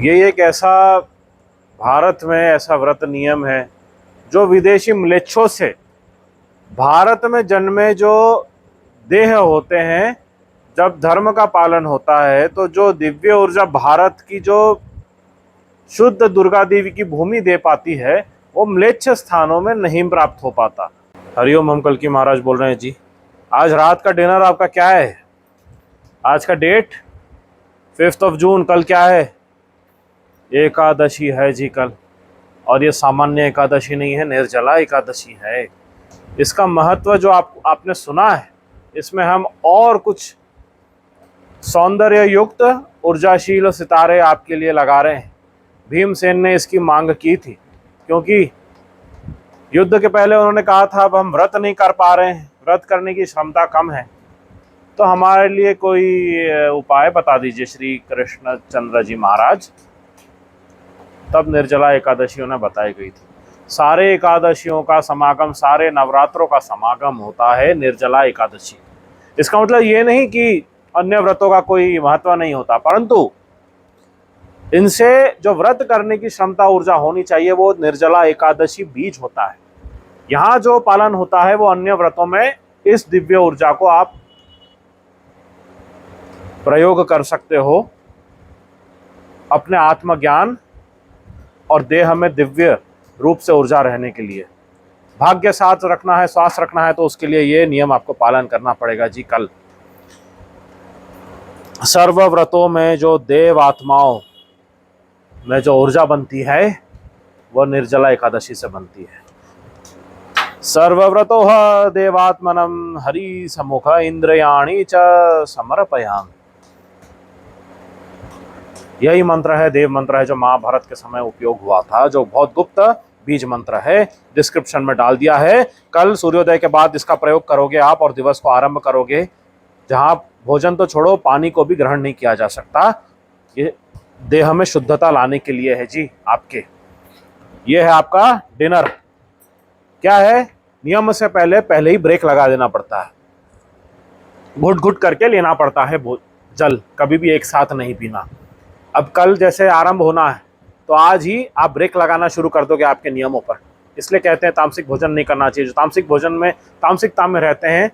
ये एक ऐसा भारत में ऐसा व्रत नियम है जो विदेशी म्लेच्छों से भारत में जन्मे जो देह होते हैं, जब धर्म का पालन होता है तो जो दिव्य ऊर्जा भारत की जो शुद्ध दुर्गा देवी की भूमि दे पाती है वो म्लेच्छ स्थानों में नहीं प्राप्त हो पाता। हरिओम, हम कल की महाराज बोल रहे हैं जी। आज रात का डिनर आपका क्या है? आज का डेट 5 जून। कल क्या है? एकादशी है जी कल। और ये सामान्य एकादशी नहीं है, निर्जला एकादशी है। इसका महत्व जो आपने सुना है, इसमें हम और कुछ सौंदर्य युक्त ऊर्जाशील सितारे आपके लिए लगा रहे हैं। भीमसेन ने इसकी मांग की थी क्योंकि युद्ध के पहले उन्होंने कहा था अब हम व्रत नहीं कर पा रहे हैं, व्रत करने की क्षमता कम है, तो हमारे लिए कोई उपाय बता दीजिए श्री कृष्ण चंद्र जी महाराज। तब निर्जला एकादशी उन्हें बताई गई थी। सारे एकादशियों का समागम, सारे नवरात्रों का समागम होता है निर्जला एकादशी। इसका मतलब ये नहीं कि अन्य व्रतों का कोई महत्व नहीं होता, परंतु इनसे जो व्रत करने की क्षमता ऊर्जा होनी चाहिए वो निर्जला एकादशी बीज होता है। यहाँ जो पालन होता है वो अन्य व्रतों में इस दिव्य ऊर्जा को आप प्रयोग कर सकते हो अपने आत्मज्ञान और देह में दिव्य रूप से ऊर्जा रहने के लिए। भाग्य साथ रखना है, स्वास्थ्य रखना है, तो उसके लिए ये नियम आपको पालन करना पड़ेगा जी। कल सर्व व्रतों में जो देव आत्माओं में जो ऊर्जा बनती है वो निर्जला एकादशी से बनती है। सर्वव्रतो देवात्मनम हरि सम्मुख इंद्रियाणि च समर्पयामि। यही मंत्र है, देव मंत्र है, जो महाभारत के समय उपयोग हुआ था, जो बहुत गुप्त बीज मंत्र है। डिस्क्रिप्शन में डाल दिया है। कल सूर्योदय के बाद इसका प्रयोग करोगे आप और दिवस को आरंभ करोगे। जहां भोजन तो छोड़ो, पानी को भी ग्रहण नहीं किया जा सकता। ये देह में शुद्धता लाने के लिए है जी आपके। ये है आपका डिनर। क्या है? नियम से पहले ही ब्रेक लगा देना पड़ता है, घुट घुट करके लेना पड़ता है जल, कभी भी एक साथ नहीं पीना। अब कल जैसे आरंभ होना है तो आज ही आप ब्रेक लगाना शुरू कर दोगे आपके नियमों पर। इसलिए कहते हैं तामसिक भोजन नहीं करना चाहिए। जो तामसिक भोजन में, तामसिकता में रहते हैं,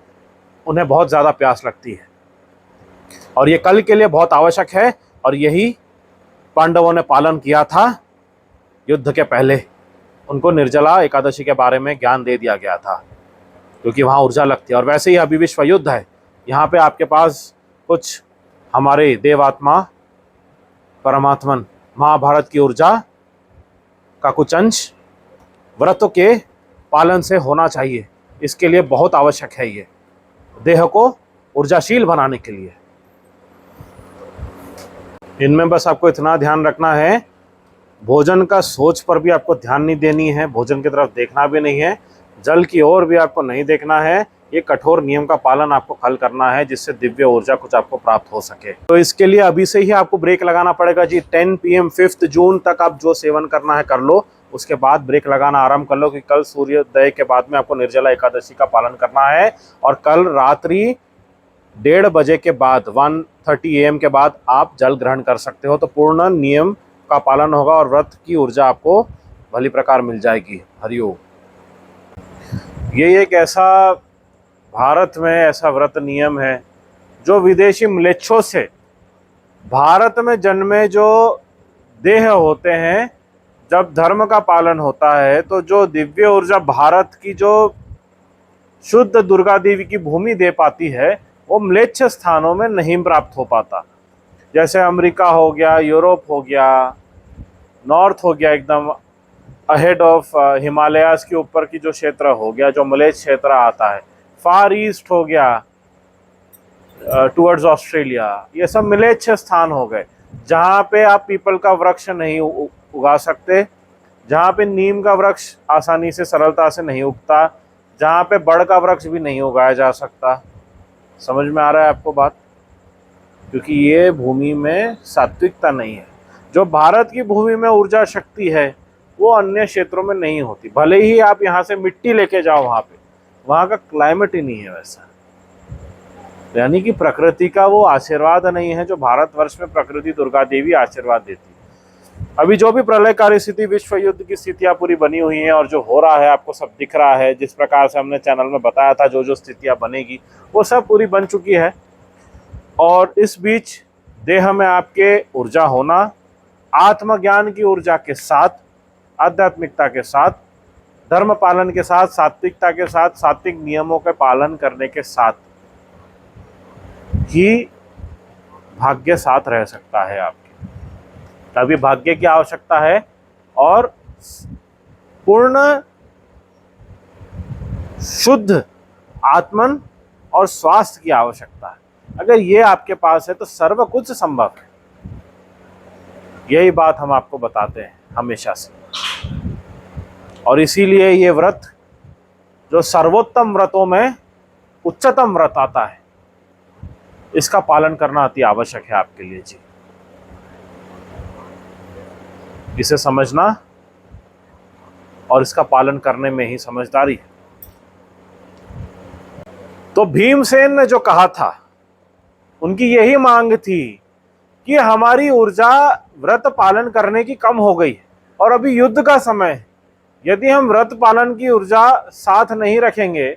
उन्हें बहुत ज़्यादा प्यास लगती है और ये कल के लिए बहुत आवश्यक है। और यही पांडवों ने पालन किया था युद्ध के पहले। उनको निर्जला एकादशी के बारे में ज्ञान दे दिया गया था क्योंकि वहाँ ऊर्जा लगती है। और वैसे ही अभी विश्व युद्ध है, यहाँ पे आपके पास कुछ हमारे देवात्मा परमात्मन महाभारत की ऊर्जा का कुछ अंश व्रतों के पालन से होना चाहिए। इसके लिए बहुत आवश्यक है ये, देह को ऊर्जाशील बनाने के लिए। इनमें बस आपको इतना ध्यान रखना है, भोजन का सोच पर भी आपको ध्यान नहीं देनी है, भोजन की तरफ देखना भी नहीं है, जल की ओर भी आपको नहीं देखना है। ये कठोर नियम का पालन आपको कल करना है जिससे दिव्य ऊर्जा कुछ आपको प्राप्त हो सके। तो इसके लिए अभी से ही आपको ब्रेक लगाना पड़ेगा जी। 10 PM 5 जून तक आप जो सेवन करना है कर लो, उसके बाद ब्रेक लगाना आरंभ कर लो, कि कल सूर्योदय के बाद में आपको निर्जला एकादशी का पालन करना है। और कल रात्रि 1:30 बजे के बाद 1:30 AM के बाद आप जल ग्रहण कर सकते हो। तो पूर्ण नियम का पालन होगा और व्रत की ऊर्जा आपको भली प्रकार मिल जाएगी। हरिओम। ये एक ऐसा भारत में ऐसा व्रत नियम है जो विदेशी म्लेच्छों से भारत में जन्मे जो देह होते हैं, जब धर्म का पालन होता है तो जो दिव्य ऊर्जा भारत की जो शुद्ध दुर्गा देवी की भूमि दे पाती है वो म्लेच्छ स्थानों में नहीं प्राप्त हो पाता। जैसे अमेरिका हो गया, यूरोप हो गया, नॉर्थ हो गया, एकदम अहेड ऑफ हिमालयाज के ऊपर की जो क्षेत्र हो गया, जो मलेच्छ क्षेत्र आता है, फार ईस्ट हो गया टुवर्ड्स ऑस्ट्रेलिया, ये सब म्लेच्छ स्थान हो गए जहाँ पे आप पीपल का वृक्ष नहीं उगा सकते, जहाँ पे नीम का वृक्ष आसानी से सरलता से नहीं उगता, जहाँ पे बड़ का वृक्ष भी नहीं उगाया जा सकता। समझ में आ रहा है आपको बात? क्योंकि ये भूमि में सात्विकता नहीं है। जो भारत की भूमि में ऊर्जा शक्ति है वो अन्य क्षेत्रों में नहीं होती। भले ही आप यहाँ से मिट्टी लेके जाओ, वहाँ का क्लाइमेट ही नहीं है वैसा। यानी कि प्रकृति का वो आशीर्वाद नहीं है जो भारतवर्ष में प्रकृति दुर्गा देवी आशीर्वाद देती है। अभी जो भी प्रलयकारी स्थिति, विश्व युद्ध की स्थितियां पूरी बनी हुई हैं और जो हो रहा है आपको सब दिख रहा है, जिस प्रकार से हमने चैनल में बताया था जो जो स्थितियां बनेगी वो सब पूरी बन चुकी है। और इस बीच देह में आपके ऊर्जा होना, आत्मज्ञान की ऊर्जा के साथ, आध्यात्मिकता के साथ, धर्म पालन के साथ, सात्विकता के साथ, सात्विक नियमों के पालन करने के साथ ही भाग्य साथ रह सकता है आपके। तभी भाग्य की आवश्यकता है और पूर्ण शुद्ध आत्मन और स्वास्थ्य की आवश्यकता है। अगर ये आपके पास है तो सर्व कुछ संभव है। यही बात हम आपको बताते हैं हमेशा से, और इसीलिए ये व्रत जो सर्वोत्तम व्रतों में उच्चतम व्रत आता है, इसका पालन करना अति आवश्यक है आपके लिए जी। इसे समझना और इसका पालन करने में ही समझदारी है। तो भीमसेन ने जो कहा था, उनकी यही मांग थी कि हमारी ऊर्जा व्रत पालन करने की कम हो गई है और अभी युद्ध का समय है। यदि हम व्रत पालन की ऊर्जा साथ नहीं रखेंगे,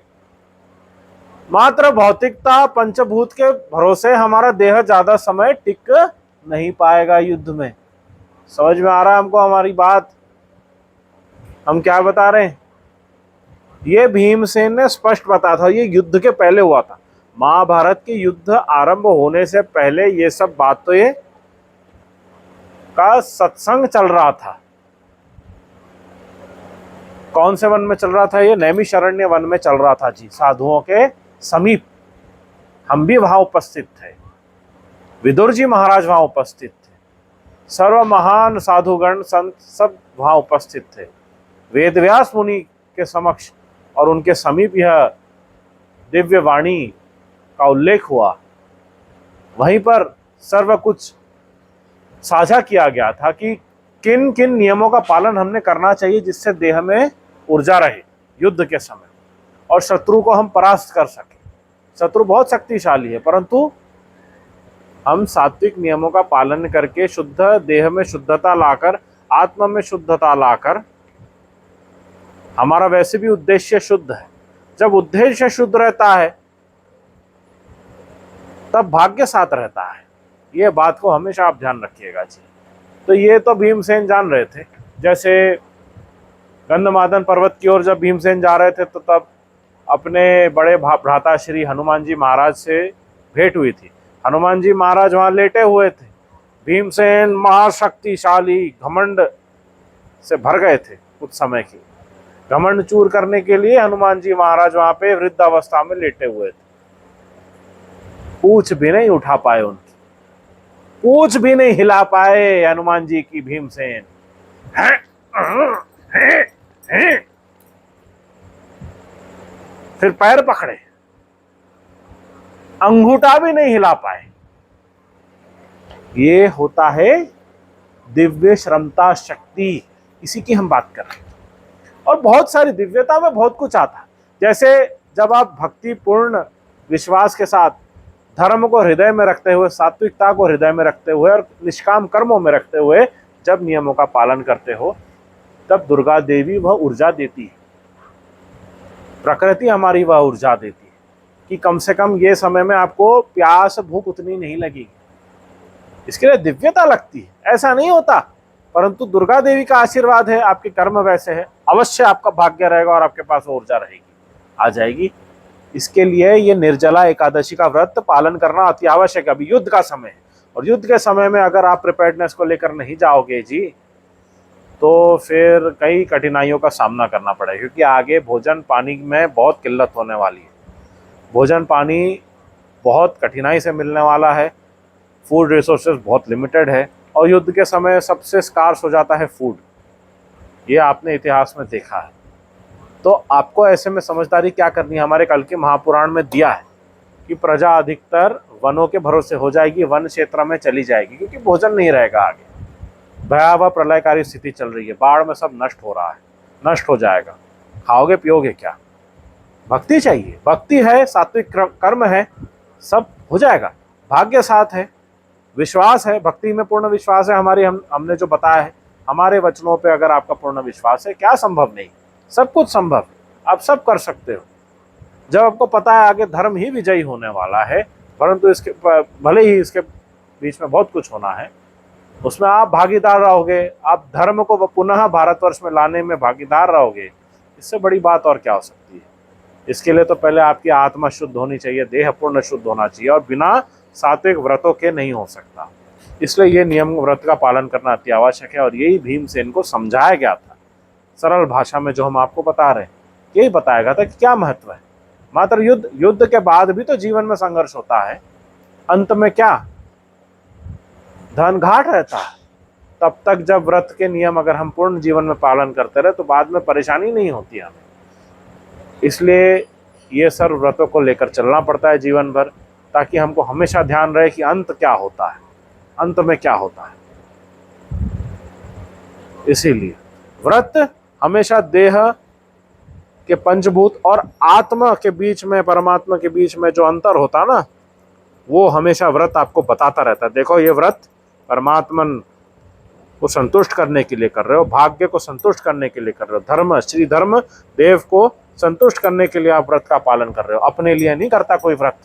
मात्र भौतिकता पंचभूत के भरोसे हमारा देह ज्यादा समय टिक नहीं पाएगा युद्ध में। समझ में आ रहा है हमको हमारी बात? हम क्या बता रहे हैं? ये भीमसेन ने स्पष्ट बताया था, ये युद्ध के पहले हुआ था। महाभारत के युद्ध आरंभ होने से पहले ये सब बातें का सत्संग चल रहा था। कौन से वन में चल रहा था? ये नैमिषारण्य वन में चल रहा था जी, साधुओं के समीप। हम भी वहां उपस्थित थे, विदुर जी महाराज वहां उपस्थित थे, सर्व महान साधुगण संत सब वहां उपस्थित थे वेदव्यास मुनि के समक्ष, और उनके समीप यह दिव्य वाणी का उल्लेख हुआ। वहीं पर सर्व कुछ साझा किया गया था कि किन किन नियमों का पालन हमने करना चाहिए जिससे देह में ऊर्जा रहे युद्ध के समय और शत्रु को हम परास्त कर सके। शत्रु बहुत शक्तिशाली है, परंतु हम सात्विक नियमों का पालन करके शुद्ध देह में शुद्धता लाकर, आत्मा में शुद्धता लाकर, हमारा वैसे भी उद्देश्य शुद्ध है। जब उद्देश्य शुद्ध रहता है तब भाग्य साथ रहता है। ये बात को हमेशा आप ध्यान रखिएगा जी। तो ये तो भीमसेन जान रहे थे। जैसे गंधमादन पर्वत की ओर जब भीमसेन जा रहे थे तो तब अपने बड़े भ्राता श्री हनुमान जी महाराज से भेंट हुई थी। हनुमान जी महाराज वहां लेटे हुए थे। भीमसेन महाशक्तिशाली घमंड से भर गए थे कुछ समय के। घमंड चूर करने के लिए हनुमान जी महाराज वहां पे वृद्धावस्था में लेटे हुए थे। पूछ भी नहीं उठा पाए उनकी, पूछ भी नहीं हिला पाए हनुमान जी की भीमसेन। फिर पैर पकड़े, अंगूठा भी नहीं हिला पाए। ये होता है दिव्य श्रमता शक्ति, इसी की हम बात कर रहे हैं। और बहुत सारी दिव्यता में बहुत कुछ आता। जैसे जब आप भक्तिपूर्ण विश्वास के साथ धर्म को हृदय में रखते हुए, सात्विकता को हृदय में रखते हुए और निष्काम कर्मों में रखते हुए जब नियमों का पालन करते हो, तब दुर्गा देवी वह ऊर्जा देती है, प्रकृति हमारी वह ऊर्जा देती है कि कम से कम ये समय में आपको प्यास भूख उतनी नहीं लगेगी। इसके लिए दिव्यता लगती है, ऐसा नहीं होता, परंतु दुर्गा देवी का आशीर्वाद है, आपके कर्म वैसे है, अवश्य आपका भाग्य रहेगा और आपके पास ऊर्जा रहेगी, आ जाएगी। इसके लिए ये निर्जला एकादशी का व्रत पालन करना अति आवश्यक है। अभी युद्ध का समय है और युद्ध के समय में अगर आप प्रिपेयर्डनेस को लेकर नहीं जाओगे जी, तो फिर कई कठिनाइयों का सामना करना पड़ेगा, क्योंकि आगे भोजन पानी में बहुत किल्लत होने वाली है। भोजन पानी बहुत कठिनाई से मिलने वाला है, फूड रिसोर्सेज बहुत लिमिटेड है, और युद्ध के समय सबसे स्कार्स हो जाता है फूड। ये आपने इतिहास में देखा है। तो आपको ऐसे में समझदारी क्या करनी है? हमारे कल के महापुराण में दिया है कि प्रजा अधिकतर वनों के भरोसे हो जाएगी, वन क्षेत्र में चली जाएगी, क्योंकि भोजन नहीं रहेगा। आगे भयावह प्रलयकारी स्थिति चल रही है, बाढ़ में सब नष्ट हो रहा है, नष्ट हो जाएगा। खाओगे पियोगे क्या? भक्ति चाहिए, भक्ति है, सात्विक कर्म है, सब हो जाएगा। भाग्य साथ है, विश्वास है, भक्ति में पूर्ण विश्वास है हमारी, हमने जो बताया है, हमारे वचनों पे अगर आपका पूर्ण विश्वास है, क्या संभव नहीं, सब कुछ संभव है, आप सब कर सकते हो। जब आपको पता है आगे धर्म ही विजयी होने वाला है, परंतु इसके भले ही इसके बीच में बहुत कुछ होना है, उसमें आप भागीदार रहोगे, आप धर्म को पुनः भारतवर्ष में लाने में भागीदार रहोगे, इससे बड़ी बात और क्या हो सकती है। इसके लिए तो पहले आपकी आत्मा शुद्ध होनी चाहिए, देह पूर्ण शुद्ध होना चाहिए, और बिना सात्विक व्रतों के नहीं हो सकता। इसलिए ये नियम व्रत का पालन करना अति आवश्यक है, और यही भीमसेन को समझाया गया था सरल भाषा में। जो हम आपको बता रहे हैं यही बताया गया था कि क्या महत्व है। मात्र युद्ध के बाद भी तो जीवन में संघर्ष होता है, अंत में क्या धन घाट रहता है। तब तक जब व्रत के नियम अगर हम पूर्ण जीवन में पालन करते रहे तो बाद में परेशानी नहीं होती हमें। इसलिए ये सर्व व्रतों को लेकर चलना पड़ता है जीवन भर, ताकि हमको हमेशा ध्यान रहे कि अंत क्या होता है, अंत में क्या होता है। इसीलिए व्रत हमेशा देह के पंचभूत और आत्मा के बीच में, परमात्मा के बीच में जो अंतर होता ना, वो हमेशा व्रत आपको बताता रहता है। देखो ये व्रत परमात्मा को संतुष्ट करने के लिए कर रहे हो, भाग्य को संतुष्ट करने के लिए कर रहे हो, धर्म श्री धर्म देव को संतुष्ट करने के लिए आप व्रत का पालन कर रहे हो, अपने लिए नहीं करता कोई व्रत।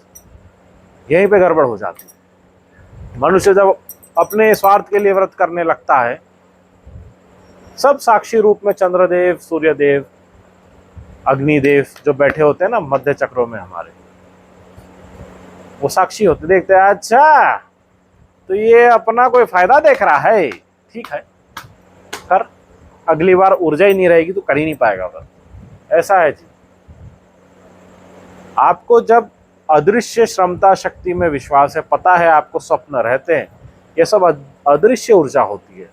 यहीं पे गड़बड़ हो जाती है। मनुष्य जब अपने स्वार्थ के लिए व्रत करने लगता है, सब साक्षी रूप में चंद्रदेव, सूर्यदेव, अग्निदेव जो बैठे होते हैं ना मध्य चक्रों में हमारे, वो साक्षी होते, देखते हैं अच्छा तो ये अपना कोई फायदा देख रहा है, ठीक है कर, अगली बार ऊर्जा ही नहीं रहेगी तो कर ही नहीं पाएगा व्रत। ऐसा है जी। आपको जब अदृश्य श्रमता शक्ति में विश्वास है, पता है आपको स्वप्न रहते हैं, ये सब अदृश्य ऊर्जा होती है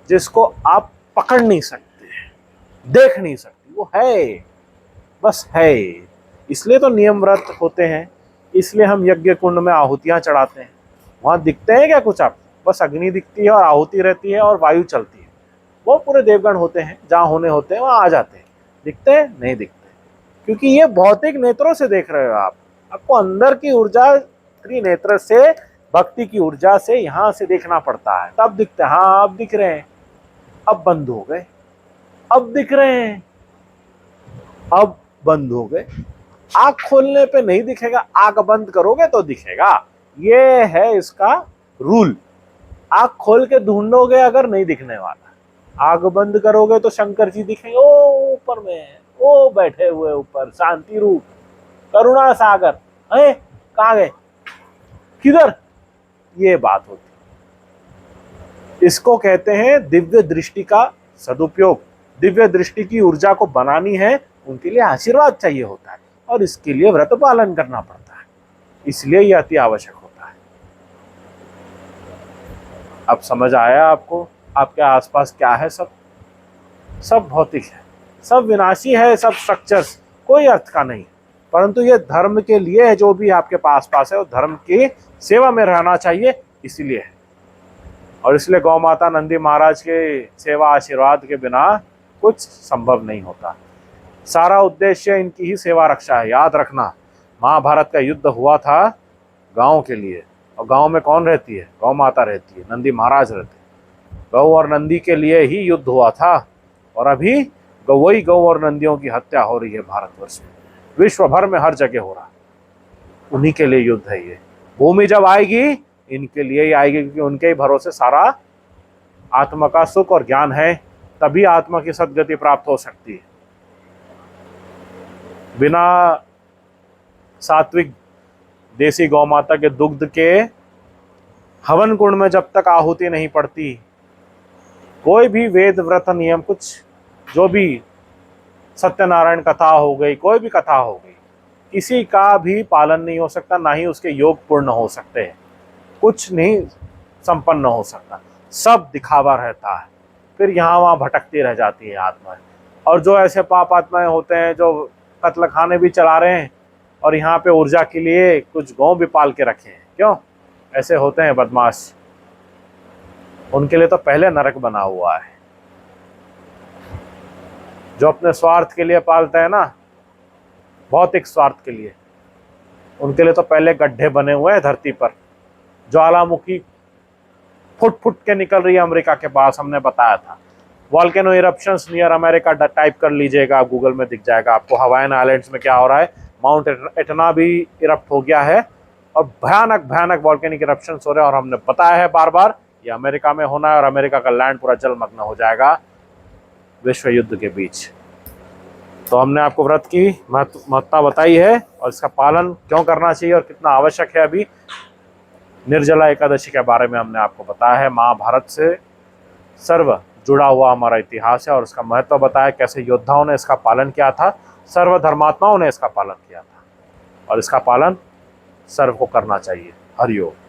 जिसको आप पकड़ नहीं सकते, देख नहीं सकते, वो है, बस है। इसलिए तो नियम व्रत होते हैं, इसलिए हम यज्ञ कुंड में आहुतियां चढ़ाते हैं। वहां दिखते हैं क्या कुछ आप, बस अग्नि दिखती है और आहुति रहती है और वायु चलती है, वो पूरे देवगण होते हैं, जहाँ होने होते हैं वहां आ जाते हैं। दिखते हैं नहीं दिखते, क्योंकि ये भौतिक नेत्रों से देख रहे हो आप, आपको अंदर की ऊर्जा त्रिनेत्र से, भक्ति की ऊर्जा से यहाँ से देखना पड़ता है, तब दिखते हैं। हाँ अब दिख रहे हैं, अब बंद हो गए, अब दिख रहे हैं, अब बंद हो गए। आंख खोलने पे नहीं दिखेगा, आंख बंद करोगे तो दिखेगा, ये है इसका रूल। आंख खोल के ढूंढोगे अगर नहीं दिखने वाला, आंख बंद करोगे तो शंकर जी दिखेंगे, ओ ऊपर में, ओ बैठे हुए ऊपर, शांति रूप, करुणा सागर है, कहाँ गए, किधर, ये बात होती। इसको कहते हैं दिव्य दृष्टि का सदुपयोग। दिव्य दृष्टि की ऊर्जा को बनानी है, उनके लिए आशीर्वाद चाहिए होता है, और इसके लिए व्रत पालन करना पड़ता है, इसलिए यह अति आवश्यक होता है। अब समझ आया आपको आपके आसपास क्या है, सब भौतिक है, सब विनाशी है, सब स्ट्रक्चर्स कोई अर्थ का नहीं, परंतु ये धर्म के लिए है। जो भी आपके पास है वो धर्म की सेवा में रहना चाहिए, इसीलिए है। और इसलिए गौ माता नंदी महाराज के सेवा आशीर्वाद के बिना कुछ संभव नहीं होता। सारा उद्देश्य इनकी ही सेवा रक्षा है। याद रखना, महाभारत का युद्ध हुआ था गांव के लिए, और गांव में कौन रहती है, गौ माता रहती है, नंदी महाराज रहते हैं। गौ और नंदी के लिए ही युद्ध हुआ था, और अभी वही गौ और नंदियों की हत्या हो रही है भारतवर्ष में, विश्व भर में हर जगह हो रहा है। उन्हीं के लिए युद्ध है ये। भूमि जब आएगी इनके लिए ही आएगी, क्योंकि उनके ही भरोसे सारा आत्मा का सुख और ज्ञान है, तभी आत्मा की सद्गति प्राप्त हो सकती है। बिना सात्विक देसी गौ माता के दुग्ध के हवन कुंड में जब तक आहुति नहीं पड़ती, कोई भी वेद व्रत नियम, कुछ जो भी सत्यनारायण कथा हो गई, कोई भी कथा हो गई, किसी का भी पालन नहीं हो सकता, ना ही उसके योग पूर्ण हो सकते हैं, कुछ नहीं संपन्न हो सकता, सब दिखावा रहता है। फिर यहाँ वहाँ भटकती रह जाती है आत्मा। और जो ऐसे पाप आत्माएं होते हैं जो कत्ल खाने भी चला रहे हैं और यहाँ पे ऊर्जा के लिए कुछ गौ भी पाल के रखे हैं, क्यों ऐसे होते हैं बदमाश, उनके लिए तो पहले नरक बना हुआ है। जो अपने स्वार्थ के लिए पालते हैं ना, भौतिक स्वार्थ के लिए, उनके लिए तो पहले गड्ढे बने हुए हैं धरती पर। ज्वालामुखी फुट फुट के निकल रही है अमेरिका के पास, हमने बताया था। Volcano eruptions near America type कर लीजिएगा, आप गूगल में दिख जाएगा आपको हवाईन आइलैंड्स में क्या हो रहा है। माउंट एटना भी इरप्ट हो गया है और भयानक भयानक वॉल्केनिक इरप्शंस हो रहे हैं, और हमने बताया है बार बार ये अमेरिका में होना है और अमेरिका का लैंड पूरा जलमग्न हो जाएगा विश्व युद्ध के बीच। तो हमने आपको व्रत की महत्ता बताई है और इसका पालन क्यों करना चाहिए और कितना आवश्यक है। अभी निर्जला एकादशी के बारे में हमने आपको बताया है। महाभारत से सर्व जुड़ा हुआ हमारा इतिहास है और उसका महत्व बताया, कैसे योद्धाओं ने इसका पालन किया था, सर्व धर्मात्माओं ने इसका पालन किया था और इसका पालन सर्व को करना चाहिए। हरिओम।